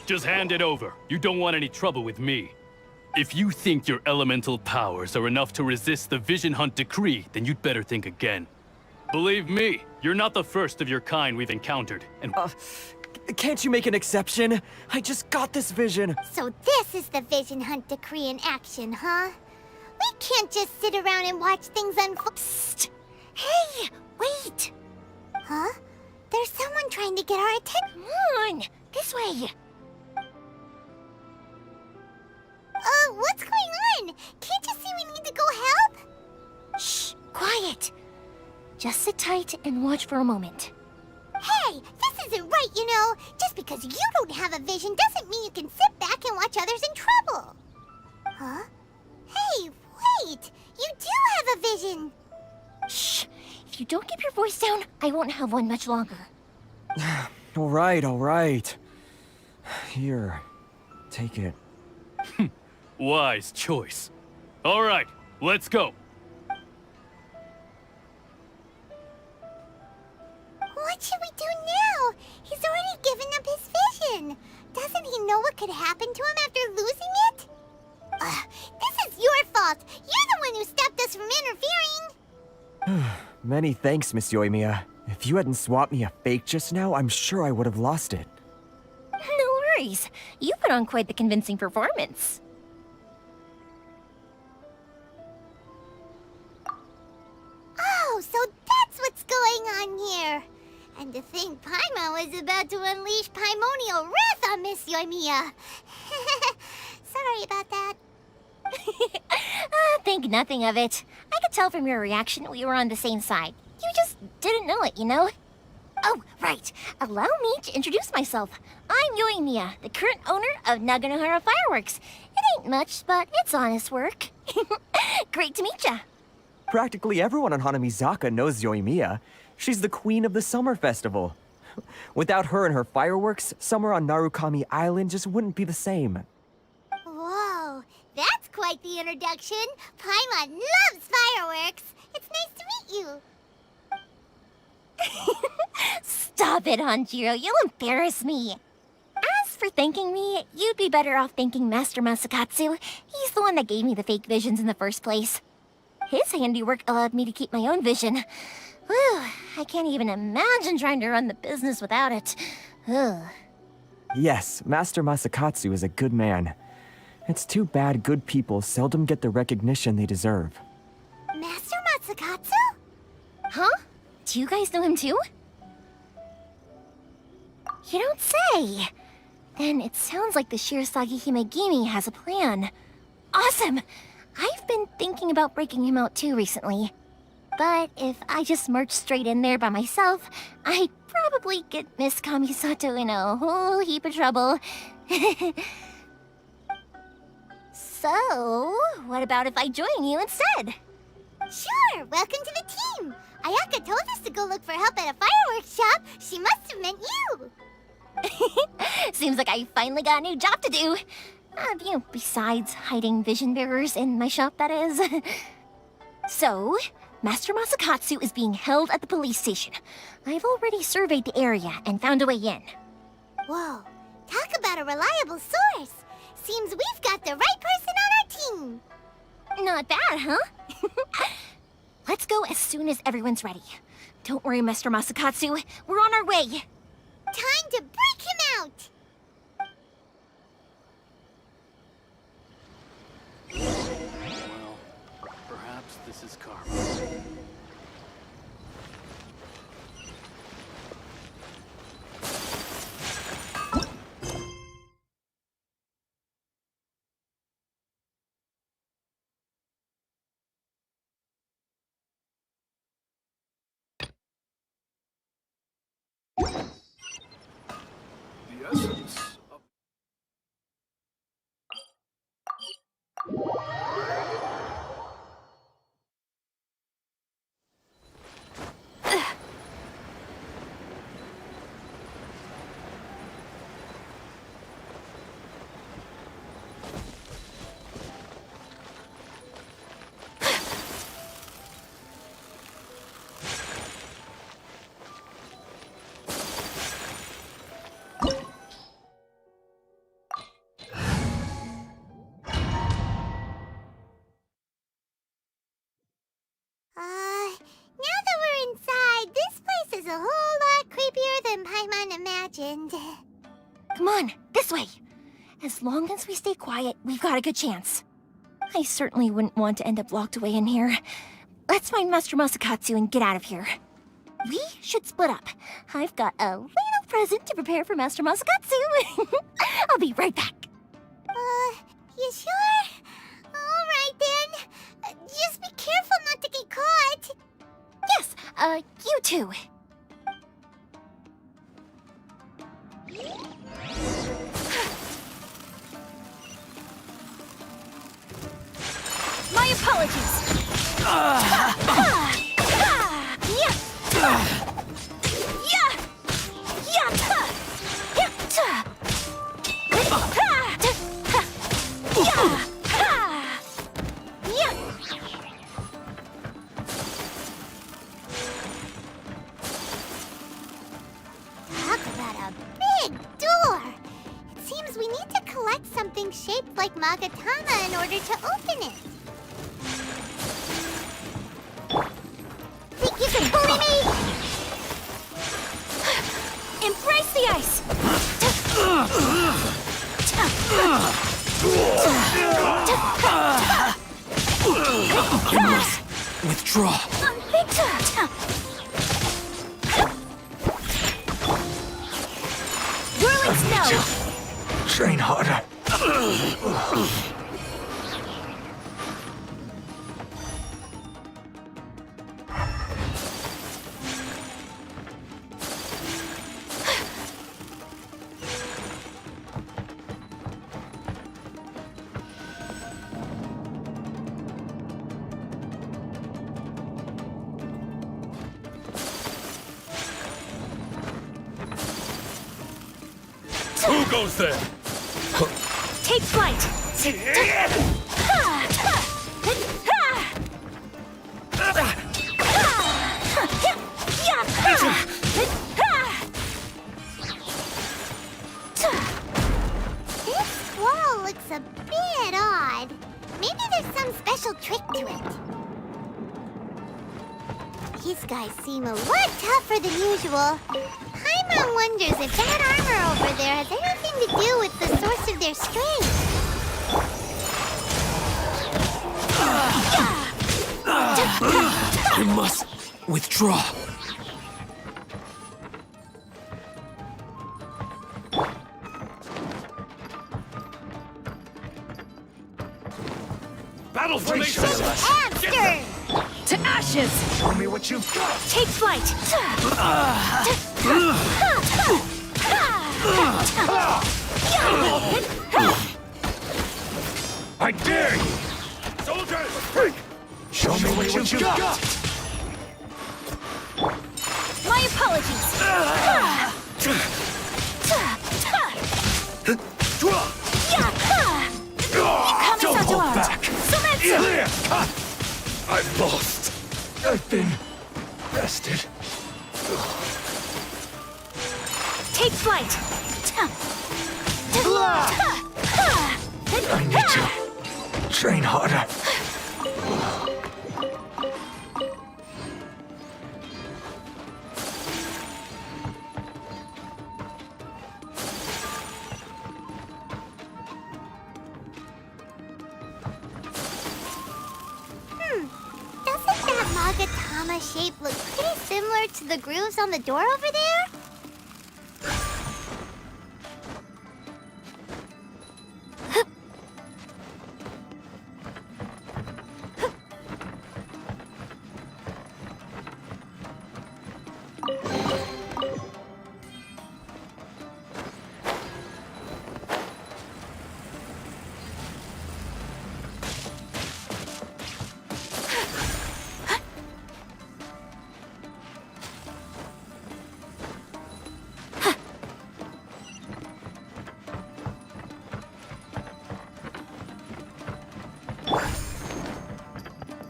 Just hand it over. You don't want any trouble with me. If you think your elemental powers are enough to resist the Vision Hunt decree, then you'd better think again. Believe me, you're not the first of your kind we've encountered, and Can't you make an exception? I just got this vision. So this is the Vision Hunt decree in action, huh? We can't just sit around and watch things unfold. Psst! Hey, wait! Huh? There's someone trying to get our attention. Come on, this way. What's going on? Can't you see we need to go help? Shh, quiet. Just sit tight and watch for a moment. Hey, this isn't right, you know. Just because you don't have a vision doesn't mean you can sit back and watch others in trouble. Huh? Hey, wait! You do have a vision! Shh! If you don't keep your voice down, I won't have one much longer. All right. Here, take it. wise choice. All right, let's go. What should we do now? He's already given up his vision. Doesn't he know what could happen to him after losing it? This is your fault. You're the one who stopped us from interfering. Many thanks, Miss Yoimiya. If you hadn't swapped me a fake just now, I'm sure I would have lost it. No worries. You put on quite the convincing performance. Oh, so that's what's going on here. And to think Paimon was about to unleash Paimonial wrath on Miss Yoimiya. Sorry about that. Think nothing of it. I could tell from your reaction we were on the same side. You just didn't know it, you know? Oh, right. Allow me to introduce myself. I'm Yoimiya, the current owner of Naganohara Fireworks. It ain't much, but it's honest work. Great to meet ya. Practically everyone on Hanamizaka knows Yoimiya. She's the queen of the summer festival. Without her and her fireworks, summer on Narukami Island just wouldn't be the same. Whoa, that's quite the introduction. Paimon loves fireworks. It's nice to meet you. Stop it, Hanjiro. You'll embarrass me. As for thanking me, you'd be better off thanking Master Masakatsu. He's the one that gave me the fake visions in the first place. His handiwork allowed me to keep my own vision. Whew, I can't even imagine trying to run the business without it. Ugh. Yes, Master Masakatsu is a good man. It's too bad good people seldom get the recognition they deserve. Master Matsukatsu? Huh? Do you guys know him too? You don't say! Then it sounds like the Shirasagi Himegimi has a plan. Awesome! I've been thinking about breaking him out too recently. But if I just marched straight in there by myself, I'd probably get Miss Kamisato in a whole heap of trouble. So, what about if I join you instead? Sure, welcome to the team. Ayaka told us to go look for help at a fireworks shop. She must have meant you. Seems like I finally got a new job to do. Besides hiding vision bearers in my shop, that is. So, Master Masakatsu is being held at the police station. I've already surveyed the area and found a way in. Whoa, talk about a reliable source. Seems we've got the right person on our team. Not bad, huh? Let's go as soon as everyone's ready. Don't worry, Master Masakatsu. We're on our way. Time to break him out. Well, perhaps this is karma. The essence imagined. Come on, this way. As long as we stay quiet, we've got a good chance. I certainly wouldn't want to end up locked away in here. Let's find Master Masakatsu and get out of here. We should split up. I've got a little present to prepare for Master Masakatsu. I'll be right back. You sure? Alright then. Just be careful not to get caught. Yes, you too. My apologies. Talk about a big door. It seems we need to collect something shaped like Magatama in order to open it. Think you can bully me? Embrace the ice. Withdraw. Victor! Whirling snow! Train harder. Who goes there? Take flight! This squall looks a bit odd. Maybe there's some special trick to it. These guys seem a lot tougher than usual. Paimon wonders if that armor over there has anything to do with the source of their strength. We must withdraw. Battle formation! Hamster! To ashes! Show me what you've got. Take flight! I dare you! Soldiers! Show me what you've got. My apologies! Don't hold Kamisato! back. Sumetsu! I've lost. I've been bested. Take flight! I need to train harder. Doesn't that Magatama shape look pretty similar to the grooves on the door over there?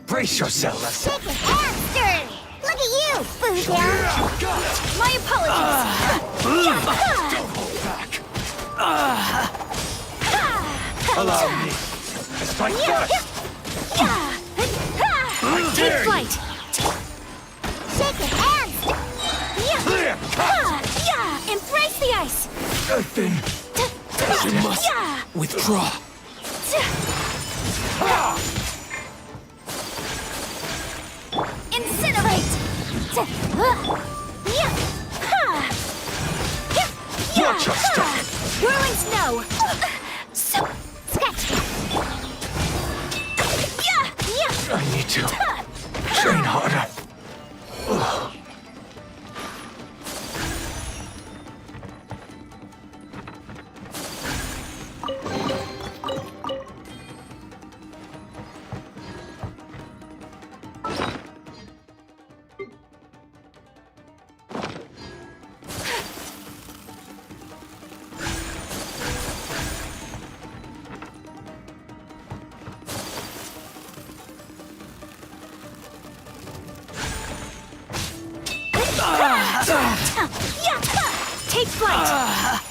Brace yourself. Shake it, hamster! Look at you, Booyah! My apologies! Don't hold back. Allow me. Strike first. I Take dare you. flight! Shake it, hamster! Clear cut. Embrace the Withdraw. Incinerate! Watch your step. Whirling snow! So, sketch! I need to train harder. Take flight!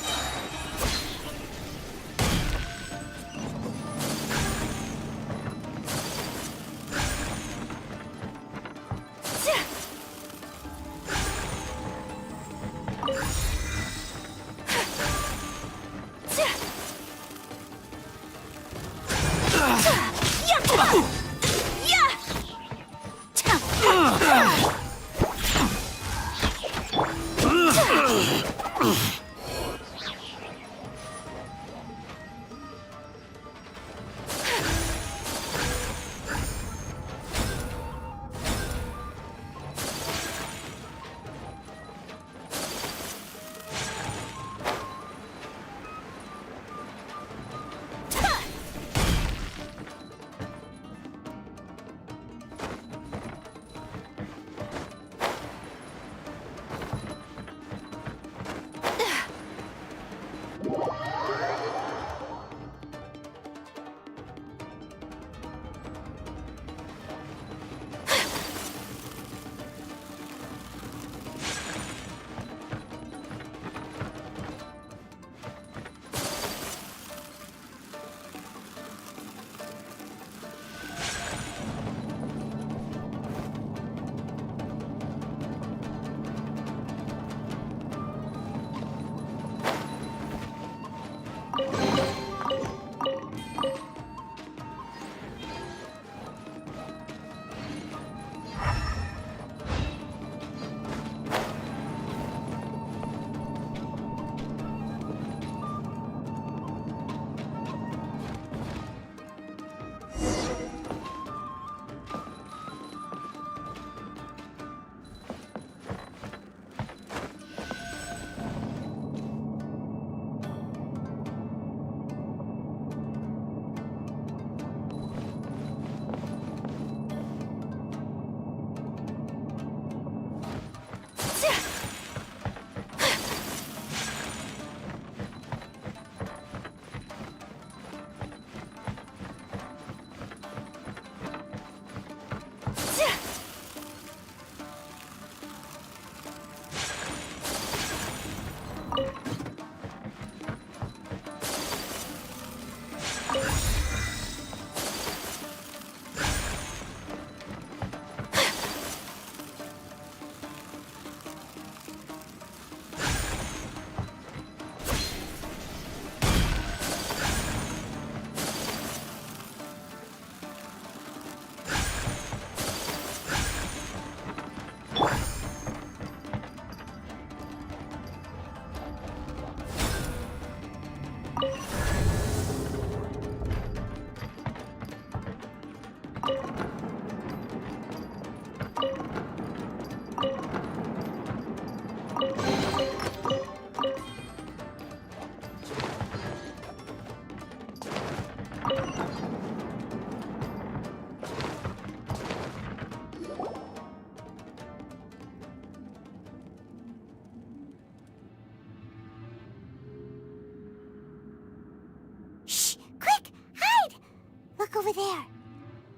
Over there.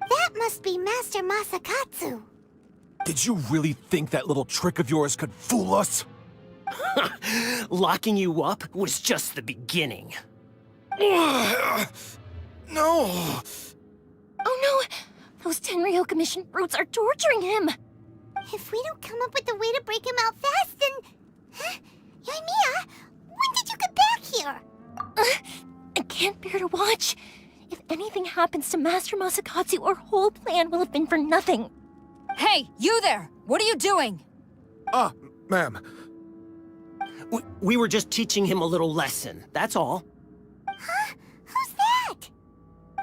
That must be Master Masakatsu. Did you really think that little trick of yours could fool us? Locking you up was just the beginning. No! Oh no! Those Tenryou Commission brutes are torturing him! If we don't come up with a way to break him out fast, then... Huh? Yoimiya, when did you get back here? can't bear to watch. If anything happens to Master Masakatsu, our whole plan will have been for nothing. Hey, you there! What are you doing? Ma'am. We were just teaching him a little lesson, that's all. Who's that?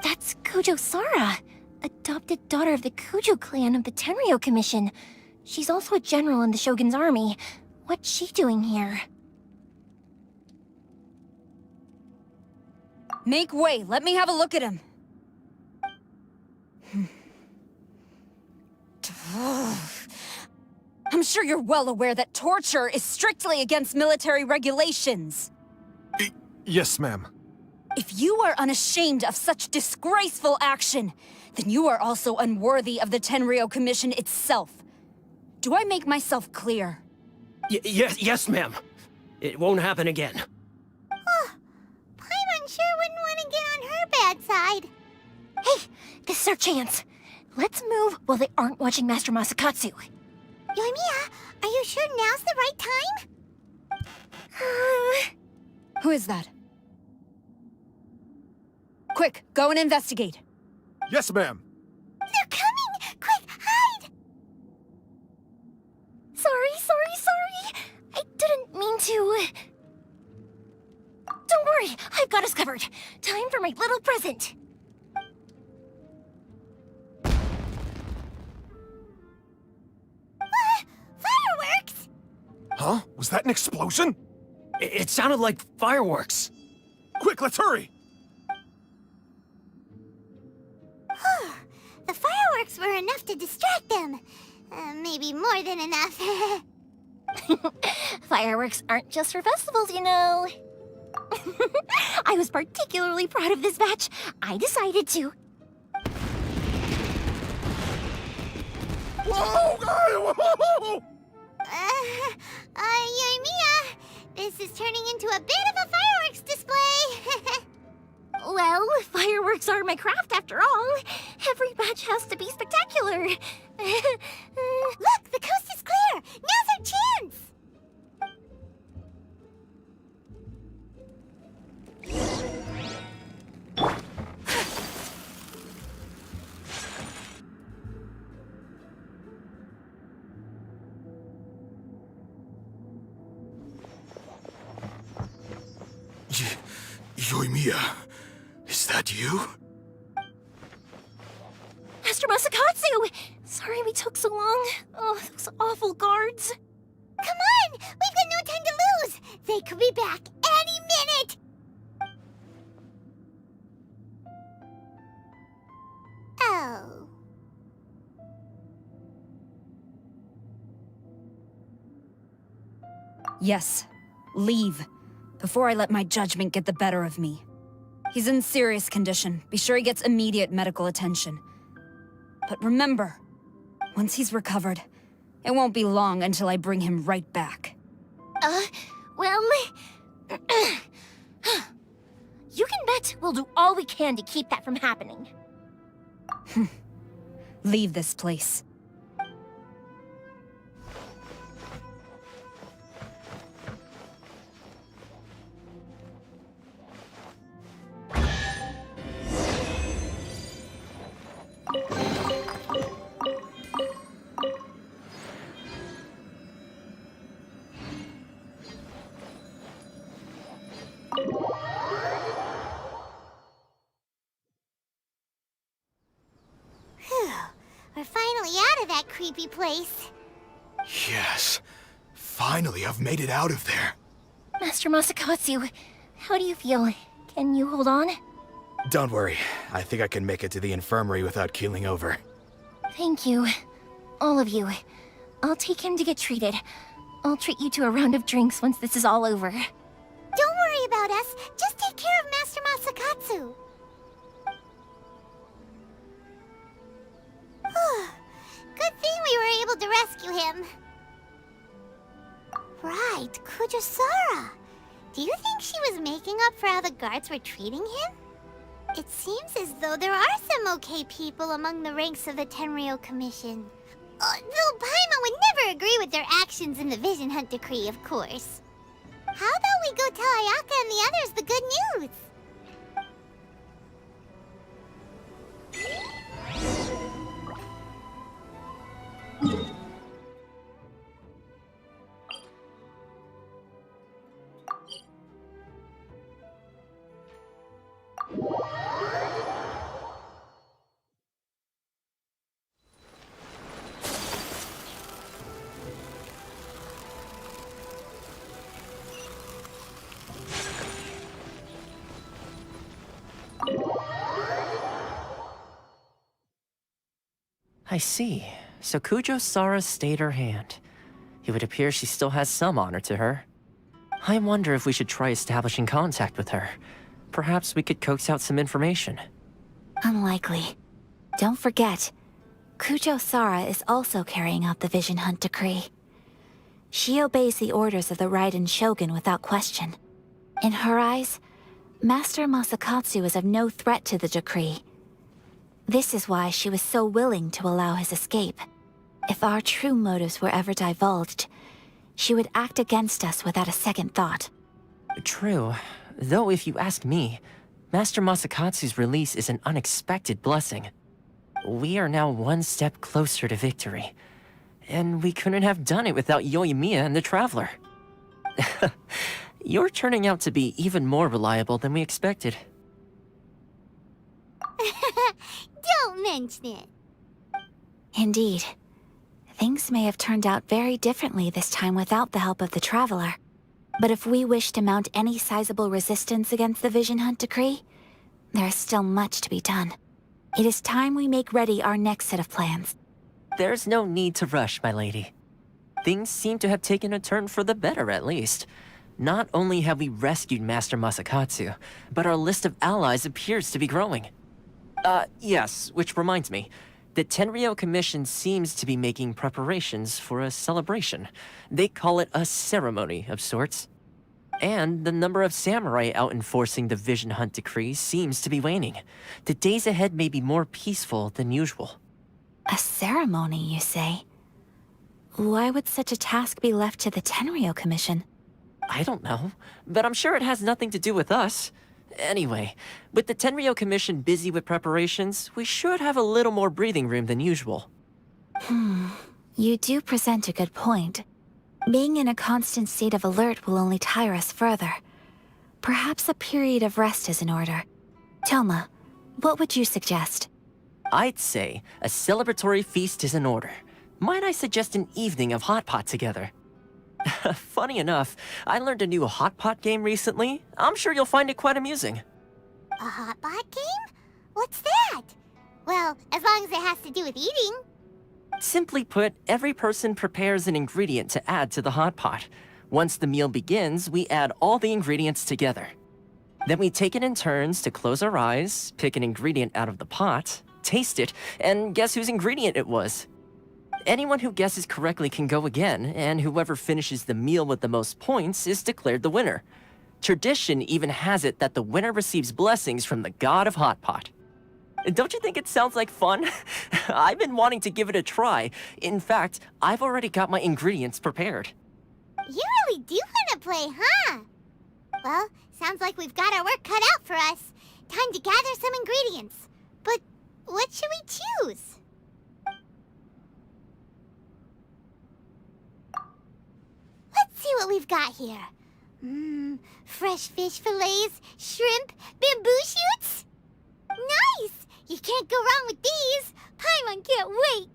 That's Kujo Sara, adopted daughter of the Kujo clan of the Tenryo Commission. She's also a general in the Shogun's army. What's she doing here? Make way, let me have a look at him. I'm sure you're well aware that torture is strictly against military regulations. Yes, ma'am. If you are unashamed of such disgraceful action, then you are also unworthy of the Tenryo Commission itself. Do I make myself clear? Yes, ma'am. It won't happen again. Paimon sure wouldn't want to get on her bad side. Hey, this is our chance. Let's move while they aren't watching Master Masakatsu. Yoimiya, are you sure now's the right time? Who is that? Quick, go and investigate. Yes, ma'am. They're coming! Quick, hide! Sorry. I didn't mean to. Don't worry, I've got us covered. Time for my little present. Fireworks! Huh? Was that an explosion? It sounded like fireworks. Quick, let's hurry! The fireworks were enough to distract them. Maybe more than enough. Fireworks aren't just for festivals, you know. I was particularly proud of this batch. I decided to. Whoa! Yoimiya, this is turning into a bit of a fireworks display. Well, fireworks are my craft after all. Every batch has to be spectacular. Look, the coast is clear. Now's our chance. Yoimiya, is that you? Master Masakatsu! Sorry we took so long. Oh, those awful guards. Come on, we've got no time to lose. They could be back any minute. Oh. Yes, leave. Before I let my judgment get the better of me. He's in serious condition. Be sure he gets immediate medical attention. But remember, once he's recovered, it won't be long until I bring him right back. Well... You can bet we'll do all we can to keep that from happening. Leave this place. Phew. We're finally out of that creepy place. Yes. Finally, I've made it out of there. Master Masakatsu, how do you feel? Can you hold on? Don't worry. I think I can make it to the infirmary without keeling over. Thank you. All of you. I'll take him to get treated. I'll treat you to a round of drinks once this is all over. Don't worry about us. Just take care of Master Masakatsu. Good thing we were able to rescue him. Right, Kujasara. Do you think she was making up for how the guards were treating him? It seems as though there are some okay people among the ranks of the Tenryo Commission. Though Paimon would never agree with their actions in the Vision Hunt Decree, of course. How about we go tell Ayaka and the others the good news? I see. So Kujo Sara stayed her hand. It would appear she still has some honor to her. I wonder if we should try establishing contact with her. Perhaps we could coax out some information. Unlikely. Don't forget, Kujo Sara is also carrying out the Vision Hunt decree. She obeys the orders of the Raiden Shogun without question. In her eyes, Master Masakatsu is of no threat to the decree. This is why she was so willing to allow his escape. If our true motives were ever divulged, she would act against us without a second thought. True. Though if you ask me, Master Masakatsu's release is an unexpected blessing. We are now one step closer to victory. And we couldn't have done it without Yoimiya and the Traveler. You're turning out to be even more reliable than we expected. Don't mention it. Indeed. Things may have turned out very differently this time without the help of the Traveler. But if we wish to mount any sizable resistance against the Vision Hunt decree, there is still much to be done. It is time we make ready our next set of plans. There's no need to rush, my lady. Things seem to have taken a turn for the better, at least. Not only have we rescued Master Masakatsu, but our list of allies appears to be growing. Yes, which reminds me. The Tenryou Commission seems to be making preparations for a celebration. They call it a ceremony of sorts. And the number of samurai out enforcing the Vision Hunt decree seems to be waning. The days ahead may be more peaceful than usual. A ceremony, you say? Why would such a task be left to the Tenryou Commission? I don't know, but I'm sure it has nothing to do with us. Anyway, with the Tenryou Commission busy with preparations, we should have a little more breathing room than usual. You do present a good point. Being in a constant state of alert will only tire us further. Perhaps a period of rest is in order. Toma, what would you suggest? I'd say a celebratory feast is in order. Might I suggest an evening of hot pot together? Funny enough, I learned a new hot pot game recently. I'm sure you'll find it quite amusing. A hot pot game? What's that? Well, as long as it has to do with eating. Simply put, every person prepares an ingredient to add to the hot pot. Once the meal begins, we add all the ingredients together. Then we take it in turns to close our eyes, pick an ingredient out of the pot, taste it, and guess whose ingredient it was. Anyone who guesses correctly can go again, and whoever finishes the meal with the most points is declared the winner. Tradition even has it that the winner receives blessings from the god of hot pot. Don't you think it sounds like fun? I've been wanting to give it a try. In fact, I've already got my ingredients prepared. You really do want to play, huh? Well, sounds like we've got our work cut out for us. Time to gather some ingredients. But what should we choose? Let's see what we've got here. Fresh fish fillets, shrimp, bamboo shoots. Nice! You can't go wrong with these. Paimon can't wait.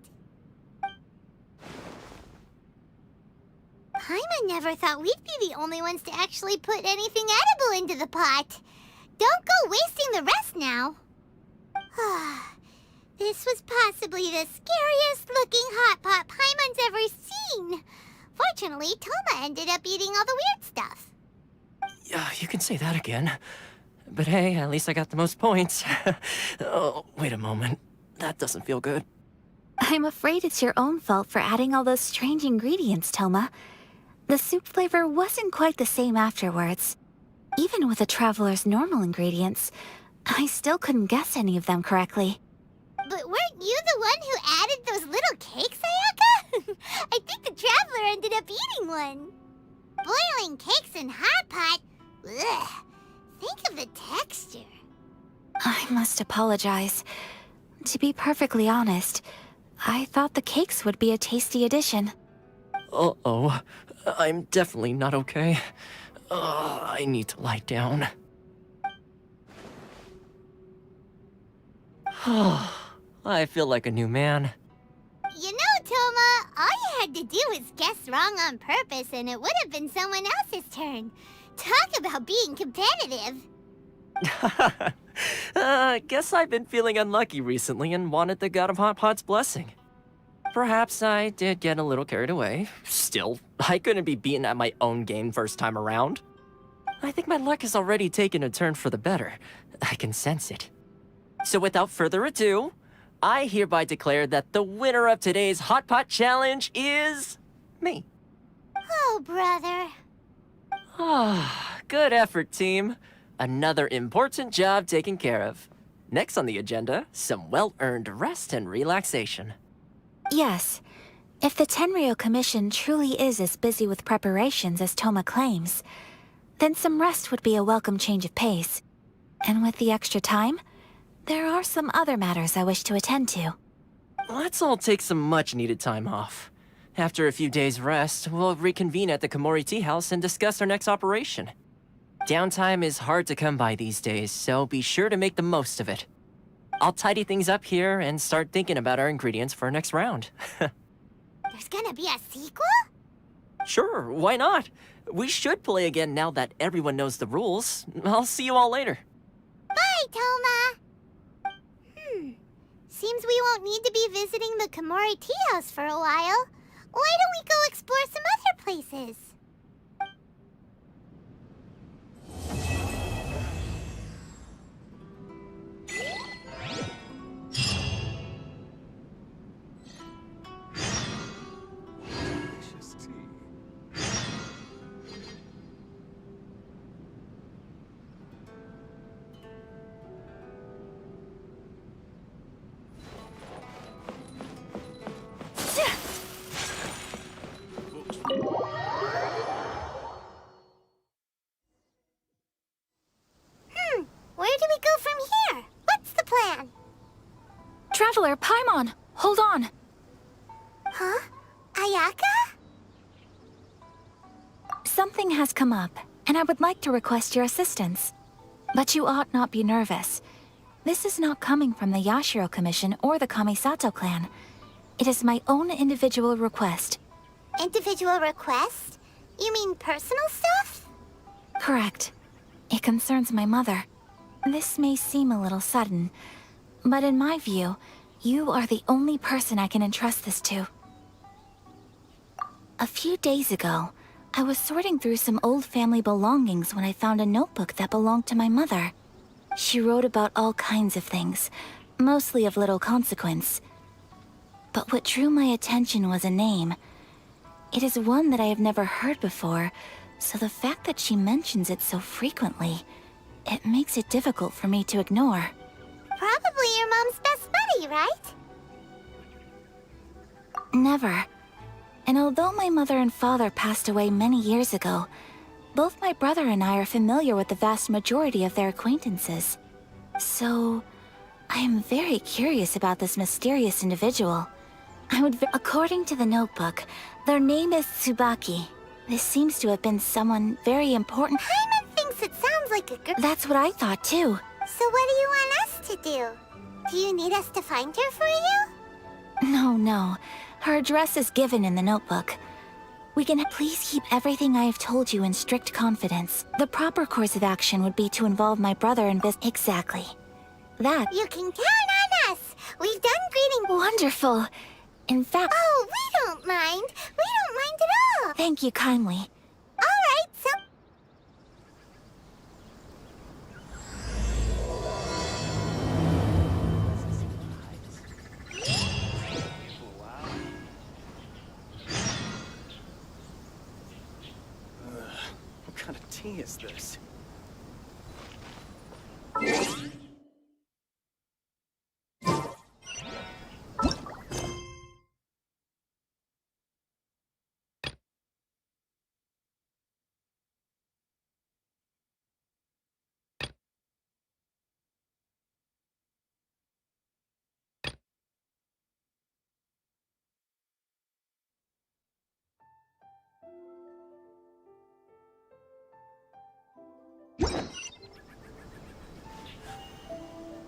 Paimon never thought we'd be the only ones to actually put anything edible into the pot. Don't go wasting the rest now. This was possibly the scariest looking hot pot Paimon's ever seen. Fortunately, Toma ended up eating all the weird stuff. Yeah, you can say that again. But hey, at least I got the most points. Oh, wait a moment. That doesn't feel good. I'm afraid it's your own fault for adding all those strange ingredients, Toma. The soup flavor wasn't quite the same afterwards. Even with the Traveler's normal ingredients, I still couldn't guess any of them correctly. But weren't you the one who added those little cakes, Ayaka? I think the Traveler ended up eating one. Boiling cakes in hot pot? Ugh. Think of the texture. I must apologize. To be perfectly honest, I thought the cakes would be a tasty addition. Uh-oh. I'm definitely not okay. I need to lie down. I feel like a new man. You know, Toma, all you had to do was guess wrong on purpose and it would have been someone else's turn. Talk about being competitive. Guess I've been feeling unlucky recently and wanted the god of hot pot's blessing. Perhaps I did get a little carried away. Still, I couldn't be beaten at my own game first time around. I think my luck has already taken a turn for the better. I can sense it. So without further ado, I hereby declare that the winner of today's Hot Pot Challenge is... me. Oh, brother. Ah, good effort, team. Another important job taken care of. Next on the agenda, some well-earned rest and relaxation. Yes. If the Tenryo Commission truly is as busy with preparations as Toma claims, then some rest would be a welcome change of pace. And with the extra time, there are some other matters I wish to attend to. Let's all take some much-needed time off. After a few days' rest, we'll reconvene at the Komori Tea House and discuss our next operation. Downtime is hard to come by these days, so be sure to make the most of it. I'll tidy things up here and start thinking about our ingredients for our next round. There's gonna be a sequel? Sure, why not? We should play again now that everyone knows the rules. I'll see you all later. Bye, Toma! Seems we won't need to be visiting the Komori Tea House for a while. Why don't we go explore some other places? Where do we go from here? What's the plan? Traveler, Paimon, hold on. Huh? Ayaka? Something has come up, and I would like to request your assistance. But you ought not be nervous. This is not coming from the Yashiro Commission or the Kamisato clan. It is my own individual request. Individual request? You mean personal stuff? Correct. It concerns my mother. This may seem a little sudden, but in my view, you are the only person I can entrust this to. A few days ago, I was sorting through some old family belongings when I found a notebook that belonged to my mother. She wrote about all kinds of things, mostly of little consequence. But what drew my attention was a name. It is one that I have never heard before, so the fact that she mentions it so frequently, it makes it difficult for me to ignore. Probably your mom's best buddy, right? Never. And although my mother and father passed away many years ago, both my brother and I are familiar with the vast majority of their acquaintances. So, I am very curious about this mysterious individual. According to the notebook, their name is Tsubaki. This seems to have been someone very important. Paimon thinks it sounds like a girl. That's what I thought too. So what do you want us to do? Do you need us to find her for you? No. Her address is given in the notebook. We can please keep everything I have told you in strict confidence. The proper course of action would be to involve my brother in this. Exactly. That. You can count on us. We've done greeting. Wonderful. In fact. Oh, we don't mind. We don't mind at all. Thank you kindly. All right, so. What kind of tea is this?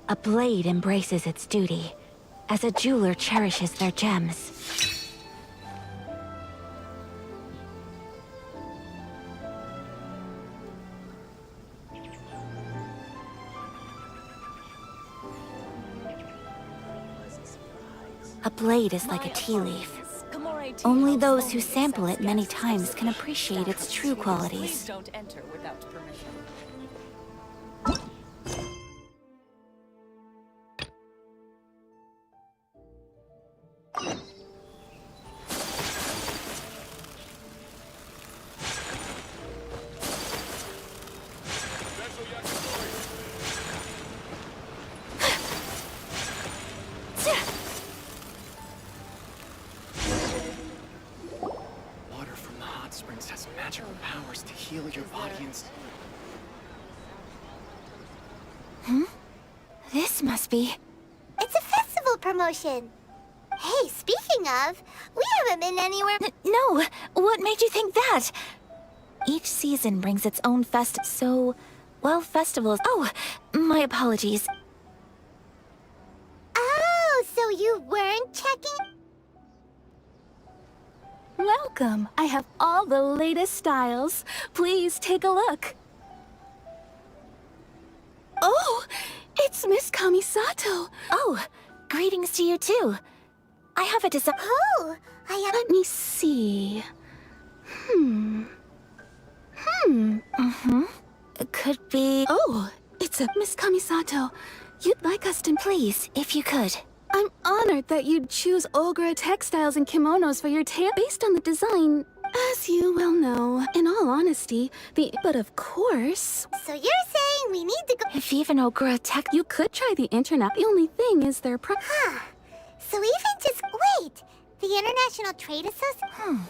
A blade embraces its duty, as a jeweler cherishes their gems. A blade is like a tea leaf. Only those who sample it many times can appreciate its true qualities. Don't enter without permission. Water from the hot springs has magical powers to heal your body and... This must be... It's a festival promotion. Hey, speaking of, we haven't been anywhere. No! What made you think that? Each season brings its own festivals... Oh, my apologies. Oh, so you weren't checking? Welcome. I have all the latest styles. Please take a look. Oh, it's Miss Kamisato. Oh, greetings to you too. I have a design... Oh, Let me see. It could be... Oh, it's a Miss Kamisato. You'd like us to... Please, if you could. I'm honored that you'd choose Olgra textiles and kimonos for your tail based on the design. As you well know, in all honesty, but of course... So you're saying we need to go... If even Ogura Tech... You could try the internet. The only thing is their So even just... Wait! The International Trade Association...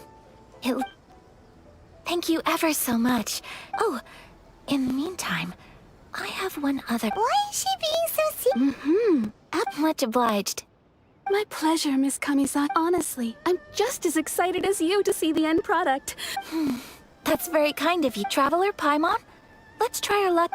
Thank you ever so much. Oh, in the meantime, I have one other... Why is she being so serious? Much obliged. My pleasure, Miss Kamisato. Honestly, I'm just as excited as you to see the end product. That's very kind of you, Traveler Paimon. Let's try our luck.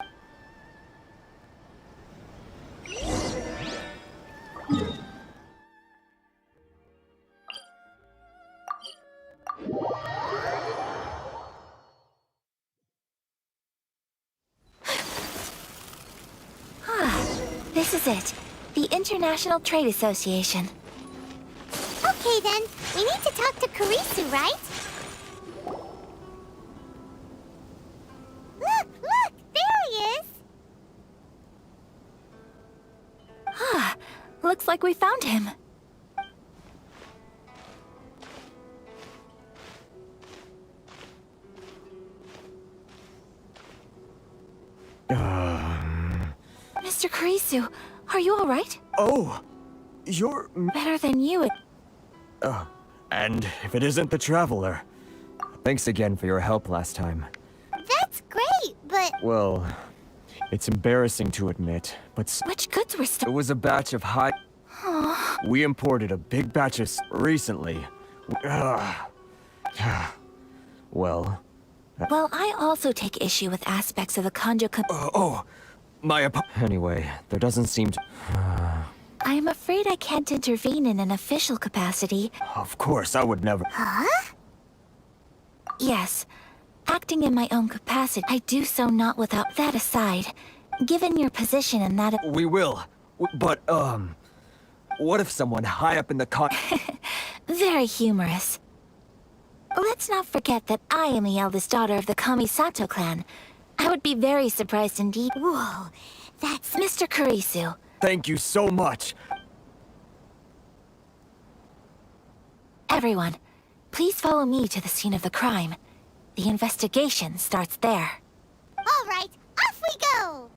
This is it. The International Trade Association. Okay then, we need to talk to Kurisu, right? Look! There he is! Looks like we found him. Mr. Kurisu, are you all right? Oh, you're... Better than you. And if it isn't the Traveler. Thanks again for your help last time. That's great, but... Well, it's embarrassing to admit, but... Which goods were It still... was a batch of high... We imported a big batch of... recently. Well... Well, I also take issue with aspects of the Kanjo... Anyway, there doesn't seem to... I am afraid I can't intervene in an official capacity. Of course, I would never... Yes, acting in my own capacity, I do so not without that aside. Given your position in that... We will. But, what if someone high up in the Very humorous. Let's not forget that I am the eldest daughter of the Kamisato clan. I would be very surprised indeed. Whoa, that's... Mr. Kurisu. Thank you so much. Everyone, please follow me to the scene of the crime. The investigation starts there. All right, off we go!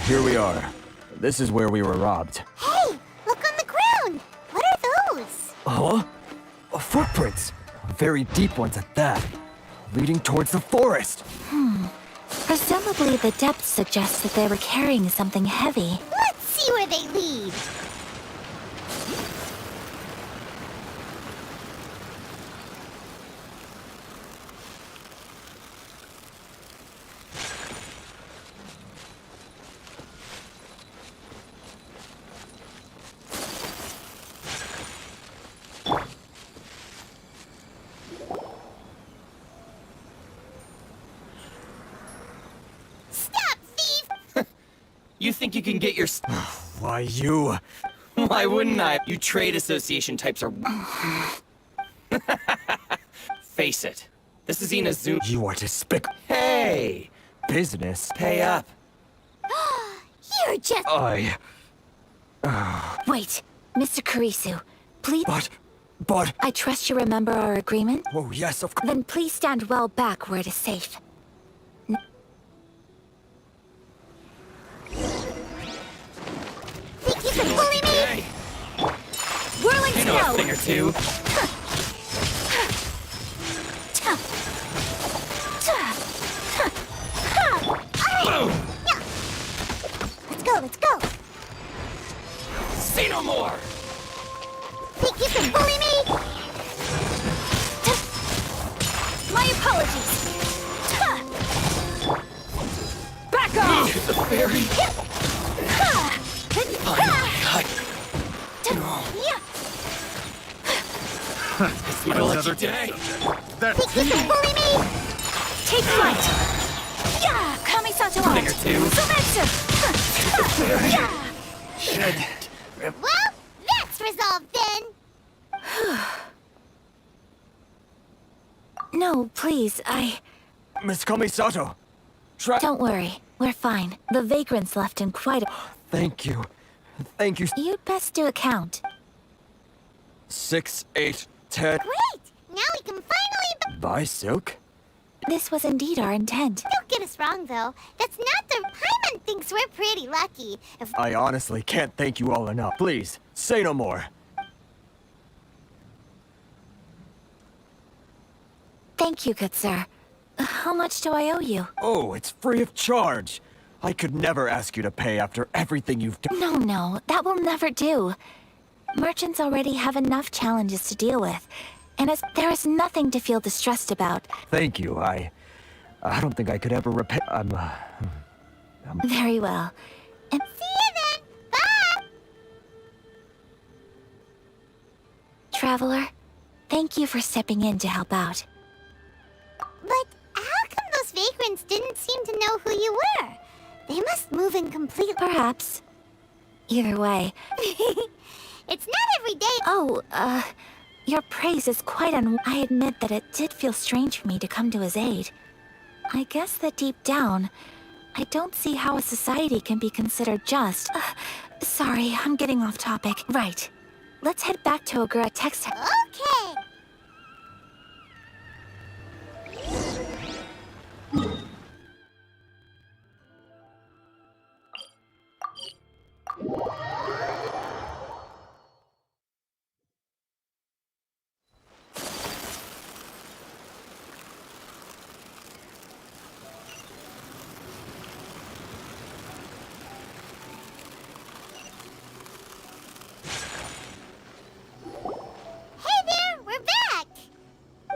Here we are. This is where we were robbed. Hey, Huh? Footprints. Very deep ones at that. Leading towards the forest. Presumably the depth suggests that they were carrying something heavy. Let's see where they lead. Stop, thief! You think you can get your... Why, you... Why wouldn't I? You trade association types are... Face it. This is Inazuma. You are despicable. Hey! Business. Pay up. You're just... Wait, Mr. Kurisu, please. But... I trust you remember our agreement? Oh, yes, of course. Then please stand well back where it is safe. Think you can bully me? Hey! Whirling I know a snow! thing or two. Let's go. Say no more! Think you can bully me? My apologies! Back off! The fairy! It's my lucky day! Think you can bully me? Take flight! Yeah! Kamisato Thing or out! two. Sumetsu! Well, that's resolved then. No, please, Miss Kamisato. Don't worry, we're fine. The vagrants left in quite a... Thank you. Thank you. You'd best do a count. 6, 8, 10. Great! Now we can finally... Buy silk? This was indeed our intent. Don't get us wrong, though. That's not the... Paimon thinks we're pretty lucky. If I honestly can't thank you all enough. Please, say no more. Thank you, good sir. How much do I owe you? Oh, it's free of charge. I could never ask you to pay after everything you've done. No, that will never do. Merchants already have enough challenges to deal with, and there is nothing to feel distressed about. Thank you. I don't think I could ever repay. Very well. And see you then. Bye! Traveler, thank you for stepping in to help out. But how come those vagrants didn't seem to know who you were? They must move in complete... Perhaps. Either way. It's not every day... Oh, your praise is quite I admit that it did feel strange for me to come to his aid. I guess that deep down, I don't see how a society can be considered just. Sorry, I'm getting off topic. Right. Let's head back to Ogura Textile. Okay.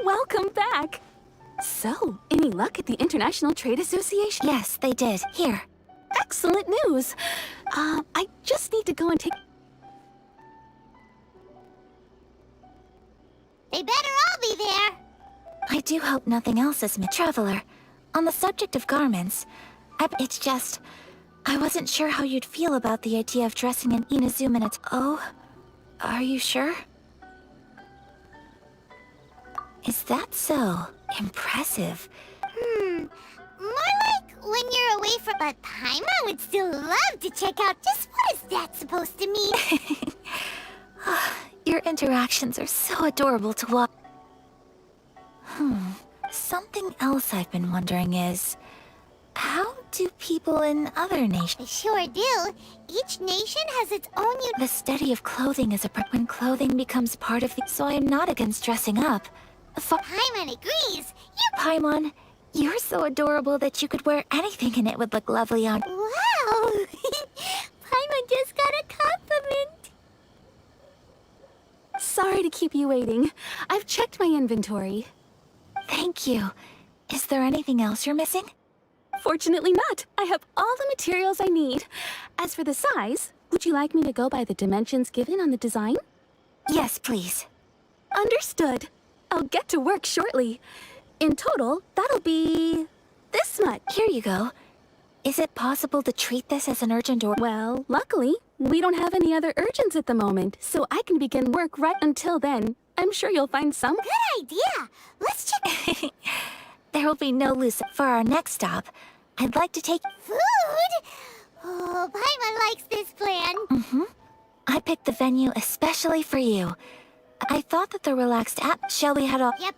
Welcome back! So, any luck at the International Trade Association? Yes, they did. Here. Excellent news! I just need to go and take... They better all be there. I do hope nothing else is Traveler, on the subject of garments, it's just... I wasn't sure how you'd feel about the idea of dressing in Inazuma and Oh? Are you sure? Is that so? Impressive. More like when you're away from... But Paimon would still love to check out just what is that supposed to mean. Your interactions are so adorable to watch. Something else I've been wondering is... How do people in other nations? I sure do. Each nation has its own The study of clothing is when clothing becomes part of the... So I'm not against dressing up. Paimon agrees. Paimon, you're so adorable that you could wear anything and it would look lovely on... Wow! Paimon just got a compliment. Sorry to keep you waiting. I've checked my inventory. Thank you. Is there anything else you're missing? Fortunately not. I have all the materials I need. As for the size, would you like me to go by the dimensions given on the design? Yes, please. Understood. I'll get to work shortly. In total, that'll be... this much. Here you go. Is it possible to treat this as an urgent or... Well, luckily, we don't have any other urgents at the moment, so I can begin work right until then. I'm sure you'll find some... Good idea. Let's check... There will be no loose... For our next stop, I'd like to take... Food? Oh, Paimon likes this plan. Mm-hmm. I picked the venue especially for you. I thought that the relaxed app... Shall we head off? Yep.